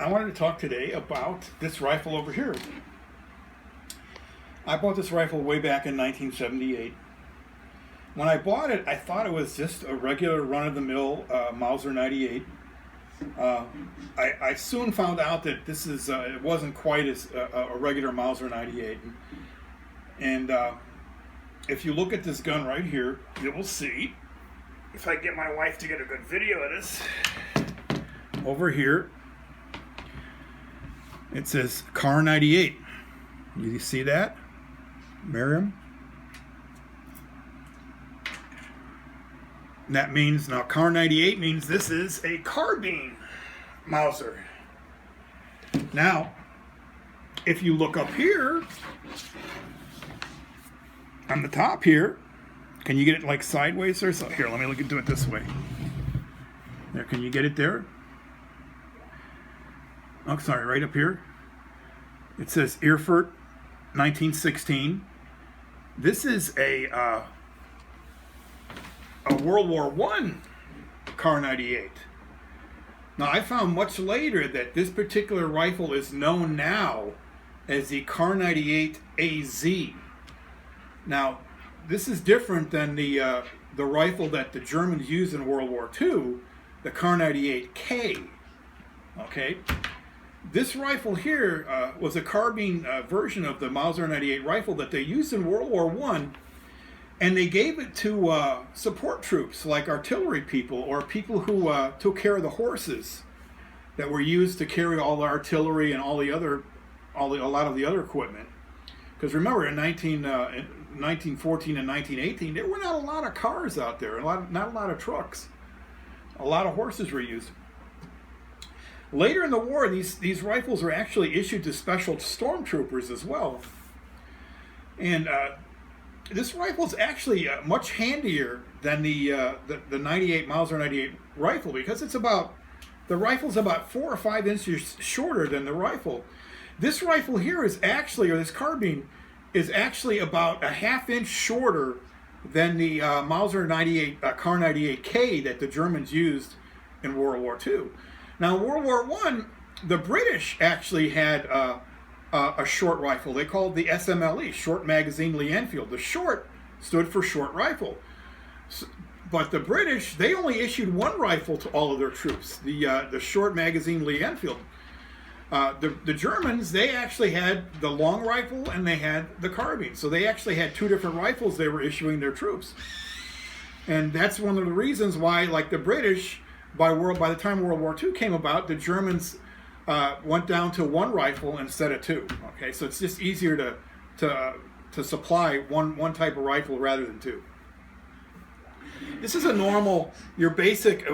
I wanted to talk today about this rifle over here. I bought this rifle way back in 1978. When I bought it, I thought it was just a regular run-of-the-mill Mauser 98. I soon found out that this is it wasn't quite as a regular Mauser 98. And if you look at this gun right here, you will see, if I get my wife to get a good video of this, over here, it says KAR98. You see that, Miriam? And that means, now KAR98 means this is a carbine Mauser. Now, if you look up here, on the top here, can you get it like sideways or so? Here, let me do it this way. There, can you get it there? Oh, sorry, right up here. It says Erfurt 1916. This is a World War I KAR98. Now, I found much later that this particular rifle is known now as the KAR98AZ. Now, this is different than the rifle that the Germans used in World War II, the KAR98K. Okay, this rifle here was a carbine version of the Mauser 98 rifle that they used in World War I, and they gave it to support troops like artillery people or people who took care of the horses that were used to carry all the artillery and a lot of the other equipment. Because remember, in 1914 and 1918, there were not a lot of cars out there, not a lot of trucks. A lot of horses were used. Later in the war, these rifles were actually issued to special stormtroopers as well. And this rifle is actually much handier than the 98 Mauser 98 rifle, because the rifle's about 4 or 5 inches shorter than the rifle. This rifle here is actually, or this carbine, is actually about a ½ inch shorter than the Mauser 98 KAR98K that the Germans used in World War II. Now, in World War I, the British actually had a short rifle. They called the SMLE, Short Magazine Lee Enfield. The short stood for short rifle. But the British, they only issued one rifle to all of their troops, the Short Magazine Lee Enfield. The Germans, they actually had the long rifle and they had the carbine. So they actually had 2 different rifles they were issuing their troops. And that's one of the reasons why, like the British, by the time World War II came about, the Germans went down to 1 rifle instead of 2. Okay, so it's just easier to supply one type of rifle rather than 2. This is a normal, your basic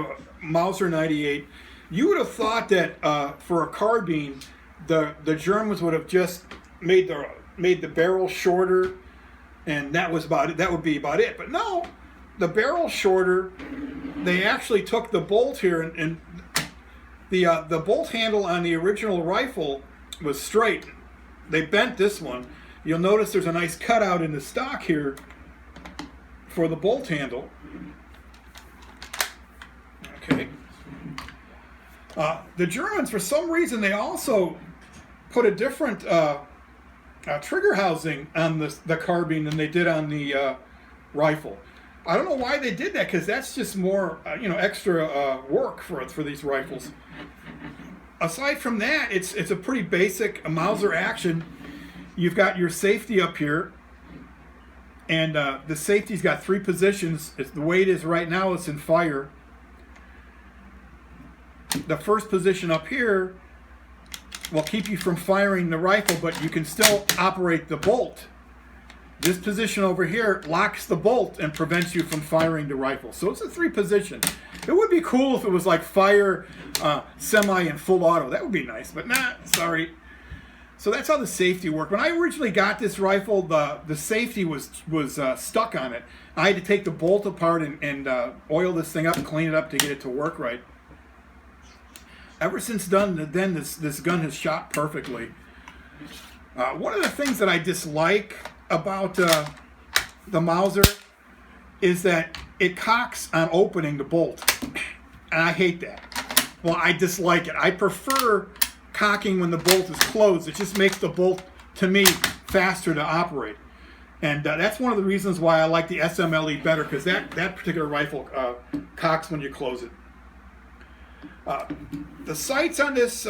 Mauser 98. You would have thought that for a carbine, the Germans would have just made the barrel shorter, and that was about it. That would be about it. But no, the barrel shorter. They actually took the bolt here, and the bolt handle on the original rifle was straight. They bent this one. You'll notice there's a nice cutout in the stock here for the bolt handle. Okay. The Germans, for some reason, they also put a different trigger housing on the carbine than they did on the rifle. I don't know why they did that, because that's just more, extra work for these rifles. Aside from that, it's a pretty basic Mauser action. You've got your safety up here, and the safety's got 3 positions. The way it is right now, it's in fire. The first position up here will keep you from firing the rifle, but you can still operate the bolt. This position over here locks the bolt and prevents you from firing the rifle. So it's a 3 position. It would be cool if it was like fire, semi, and full auto. That would be nice, but nah, sorry. So that's how the safety worked. When I originally got this rifle, the safety was stuck on it. I had to take the bolt apart and oil this thing up and clean it up to get it to work right. Ever since then, this gun has shot perfectly. One of the things that I dislike about the Mauser is that it cocks on opening the bolt, and I hate that. Well, I dislike it. I prefer cocking when the bolt is closed. It just makes the bolt, to me, faster to operate. And that's one of the reasons why I like the SMLE better, because that particular rifle cocks when you close it. The sights on this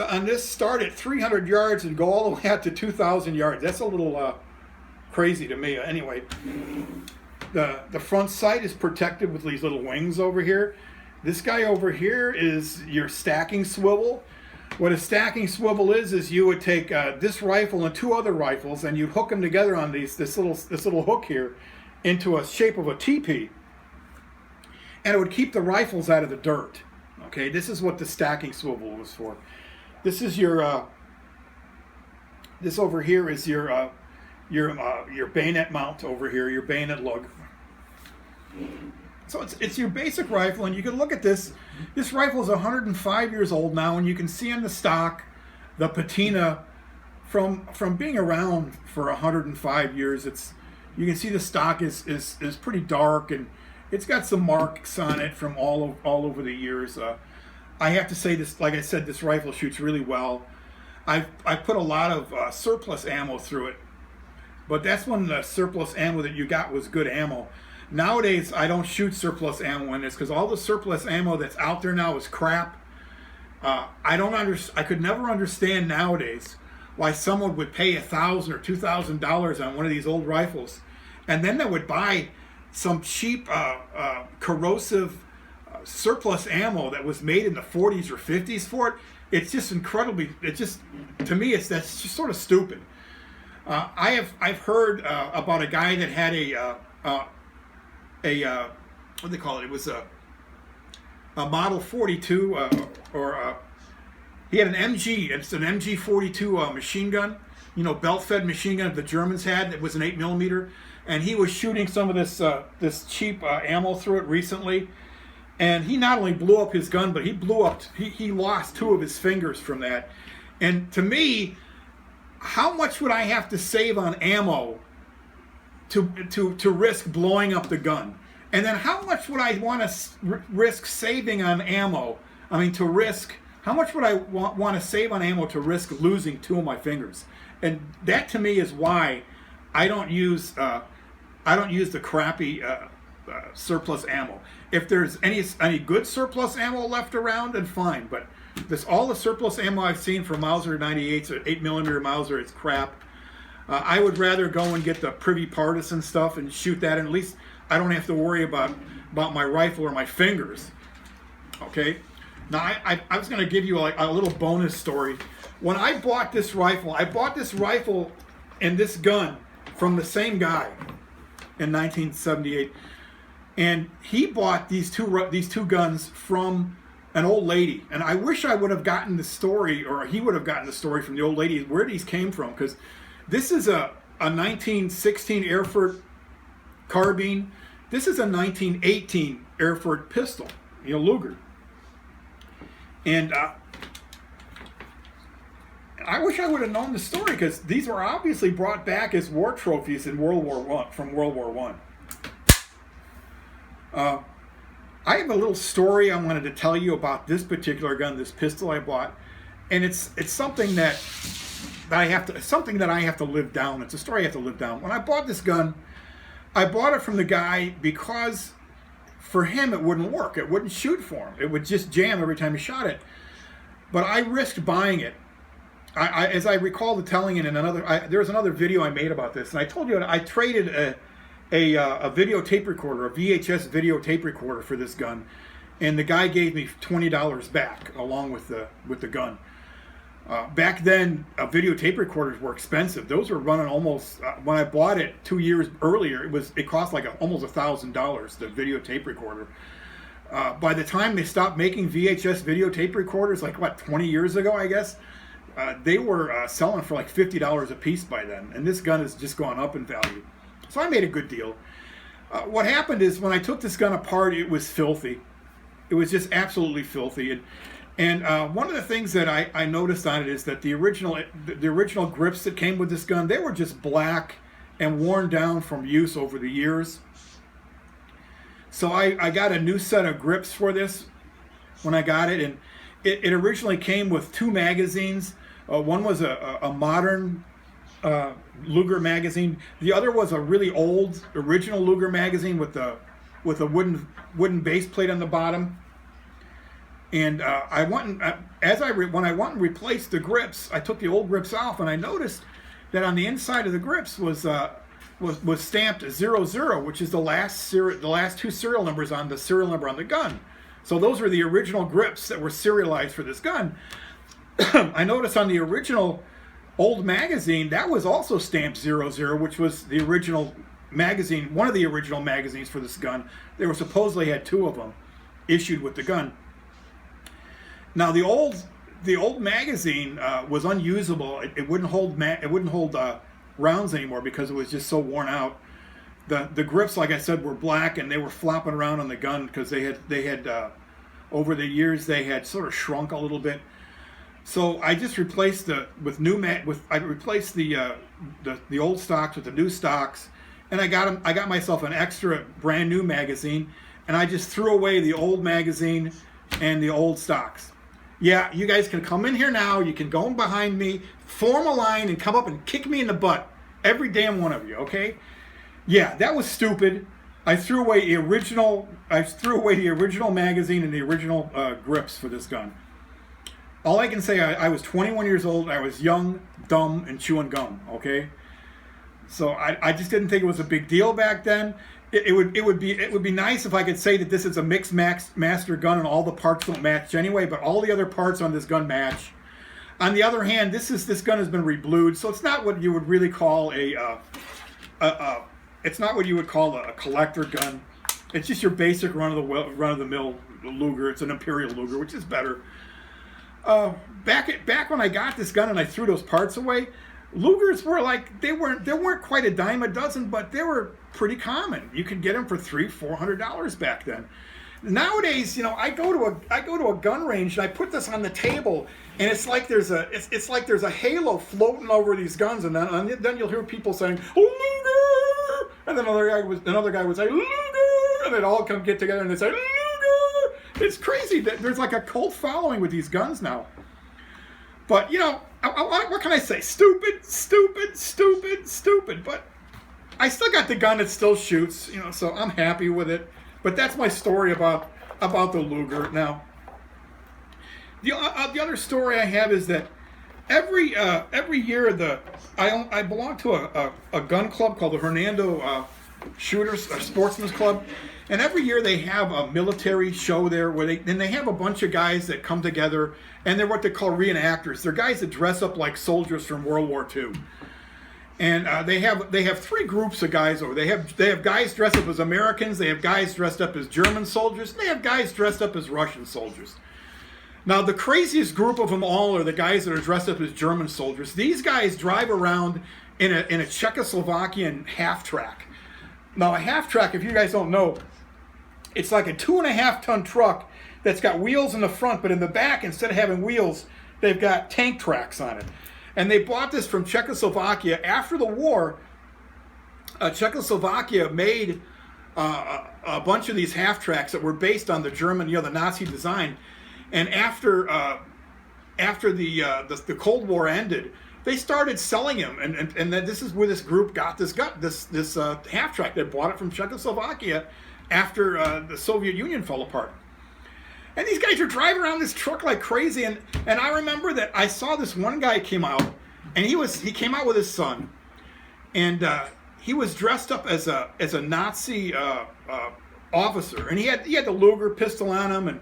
start at 300 yards and go all the way out to 2,000 yards. That's a little crazy to me. Anyway, the front sight is protected with these little wings over here. This guy over here is your stacking swivel. What a stacking swivel is you would take this rifle and two other rifles, and you'd hook them together on this little hook here into a shape of a teepee, and it would keep the rifles out of the dirt. Okay, this is what the stacking swivel was for. This is your this over here is your bayonet mount over here, your bayonet lug. So it's your basic rifle, and you can look at this. This rifle is 105 years old now, and you can see on the stock the patina from being around for 105 years. You can see the stock is pretty dark, and it's got some marks on it from all over the years. I have to say this, like I said, this rifle shoots really well. I put a lot of surplus ammo through it, but that's when the surplus ammo that you got was good ammo. Nowadays, I don't shoot surplus ammo in this because all the surplus ammo that's out there now is crap. I could never understand nowadays why someone would pay $1,000 or $2,000 on one of these old rifles, and then they would buy some cheap corrosive surplus ammo that was made in the 40s or 50s for it. It's just incredibly. To me, that's just sort of stupid. I've heard about a guy that had a what do they call it? It was a Model 42 he had an MG. It's an MG 42 machine gun, belt-fed machine gun that the Germans had. It was an 8mm, and he was shooting some of this cheap ammo through it recently. And he not only blew up his gun, but he lost 2 of his fingers from that. And to me, how much would I have to save on ammo to risk blowing up the gun? And then how much would I want to risk saving on ammo? I mean, how much would I want to save on ammo to risk losing 2 of my fingers? And that to me is why I don't use the crappy surplus ammo. If there's any good surplus ammo left around, then fine. But all the surplus ammo I've seen for Mauser 98s or 8mm Mauser is crap. I would rather go and get the Privy Partisan stuff and shoot that, and at least I don't have to worry about my rifle or my fingers. Okay? Now, I was going to give you a little bonus story. When I bought this rifle and this gun from the same guy in 1978. And he bought these two guns from an old lady. And I wish I would have gotten the story, or he would have gotten the story from the old lady, where these came from. Because this is a 1916 Erfurt carbine. This is a 1918 Erfurt pistol, Luger. And I wish I would have known the story, because these were obviously brought back as war trophies in World War I, from World War I. I have a little story I wanted to tell you about this particular gun, this pistol I bought, and it's something that I have to live down. It's a story I have to live down. When I bought this gun, I bought it from the guy because for him it wouldn't work. It wouldn't shoot for him. It would just jam every time he shot it. But I risked buying it. As I recall the telling it in there was another video I made about this, and I told you I traded a video tape recorder, a VHS video tape recorder for this gun, and the guy gave me $20 back along with the gun. Back then, video tape recorders were expensive. Those were running almost, when I bought it 2 years earlier, it cost like almost $1,000, the video tape recorder. By the time they stopped making VHS video tape recorders, 20 years ago, I guess, they were selling for like $50 a piece by then, and this gun has just gone up in value. So I made a good deal. What happened is, when I took this gun apart, it was filthy. It was just absolutely filthy. And one of the things that I noticed on it is that the original grips that came with this gun, they were just black and worn down from use over the years. So I got a new set of grips for this when I got it, and it originally came with 2 magazines. One was a modern Luger magazine. The other was a really old original Luger magazine with a wooden base plate on the bottom. And I went and when I went and replaced the grips, I took the old grips off, and I noticed that on the inside of the grips was stamped 00, which is the last 2 serial numbers on the serial number on the gun. So those were the original grips that were serialized for this gun. I noticed on the original old magazine that was also stamped 00, which was the original magazine, one of the original magazines for this gun. They were supposedly had 2 of them issued with the gun. Now the old magazine was unusable. It wouldn't hold rounds anymore because it was just so worn out. The grips, like I said, were black, and they were flopping around on the gun because they had over the years they had sort of shrunk a little bit. So I just replaced I replaced the old stocks with the new stocks, and I got myself an extra brand new magazine, and I just threw away the old magazine and the old stocks. Yeah, you guys can come in here now. You can go in behind me, form a line, and come up and kick me in the butt. Every damn one of you, okay? Yeah, that was stupid. I threw away the original magazine and the original grips for this gun. All I can say, I was 21 years old. I was young, dumb, and chewing gum, okay? So I just didn't think it was a big deal back then. It would be nice if I could say that this is a mixed master gun and all the parts don't match anyway, but all the other parts on this gun match. On the other hand, this gun has been reblued, so it's not what you would really call it's not what you would call a collector gun. It's just your basic run of the mill Luger. It's an Imperial Luger, which is better. Back when I got this gun and I threw those parts away, Lugers were like, they weren't quite a dime a dozen, but they were pretty common. You could get them for $300-400 back then. Nowadays, I go to a gun range and I put this on the table, and it's like there's a halo floating over these guns, and then you'll hear people saying Luger, and then another guy would say Luger, and they'd all get together and they say Luger. It's crazy that there's like a cult following with these guns now. But what can I say? Stupid. But I still got the gun that still shoots, so I'm happy with it. But that's my story about the Luger. Now, the other story I have is that every year I belong to a gun club called the Hernando Shooters or Sportsman's Club, and every year they have a military show there where they have a bunch of guys that come together, and they're what they call reenactors. They're guys that dress up like soldiers from World War II. And they have 3 groups of guys over. They have guys dressed up as Americans. They have guys dressed up as German soldiers. And they have guys dressed up as Russian soldiers. Now the craziest group of them all are the guys that are dressed up as German soldiers. These guys drive around in a Czechoslovakian half-track. Now a half-track, if you guys don't know, it's like a 2.5-ton truck that's got wheels in the front, but in the back, instead of having wheels, they've got tank tracks on it. And they bought this from Czechoslovakia. After the war, Czechoslovakia made a bunch of these half-tracks that were based on the German, the Nazi design. And after the Cold War ended, they started selling them. And this is where this group got this half-track. They bought it from Czechoslovakia after the Soviet Union fell apart. And these guys are driving around this truck like crazy. And I remember that I saw this one guy came out, and he came out with his son, and he was dressed up as a Nazi officer, and he had the Luger pistol on him,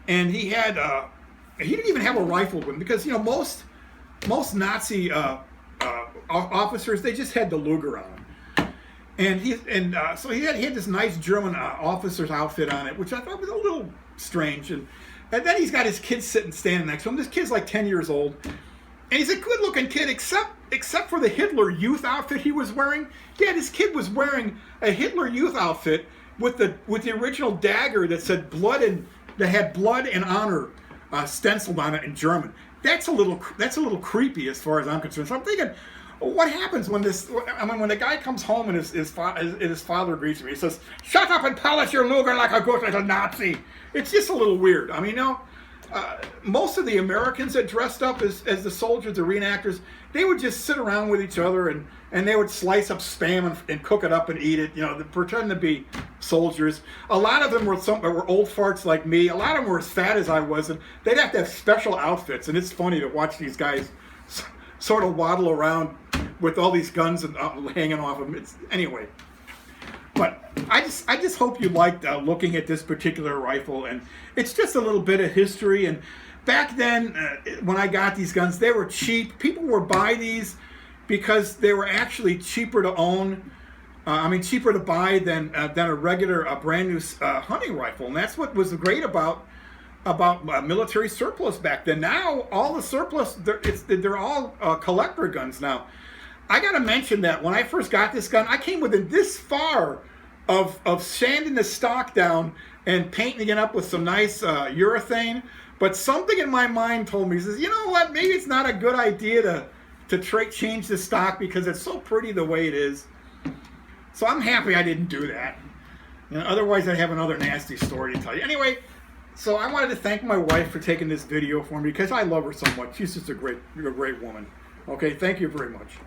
and he didn't even have a rifle with him because most Nazi officers, they just had the Luger on them. And so he had this nice German officer's outfit on it, which I thought was a little strange. And then he's got his kid standing next to him. This kid's like 10 years old, and he's a good-looking kid, except for the Hitler Youth outfit he was wearing. Yeah, this kid was wearing a Hitler Youth outfit with the original dagger that said that had blood and honor stenciled on it in German. That's a little creepy as far as I'm concerned. So I'm thinking, what happens when the guy comes home and his father greets him? He says, "Shut up and polish your Luger like a good little Nazi." It's just a little weird. I mean, most of the Americans that dressed up as the soldiers, the reenactors, they would just sit around with each other and they would slice up Spam and cook it up and eat it, you know, pretending to be soldiers. A lot of them were old farts like me. A lot of them were as fat as I was, and they'd have to have special outfits. And it's funny to watch these guys sort of waddle around with all these guns and hanging off them. Anyway. But I just hope you liked looking at this particular rifle, and it's just a little bit of history. And back then, when I got these guns, they were cheap. People would buy these because they were actually cheaper to own. Cheaper to buy than a regular brand new hunting rifle, and that's what was great about military surplus back then. Now all the surplus, they're all collector guns now. I got to mention that when I first got this gun, I came within this far of sanding the stock down and painting it up with some nice urethane. But something in my mind told me, says, you know what, maybe it's not a good idea to change the stock because it's so pretty the way it is. So I'm happy I didn't do that. You know, otherwise I'd have another nasty story to tell you. Anyway, so I wanted to thank my wife for taking this video for me because I love her so much. She's just a great woman. Okay, thank you very much.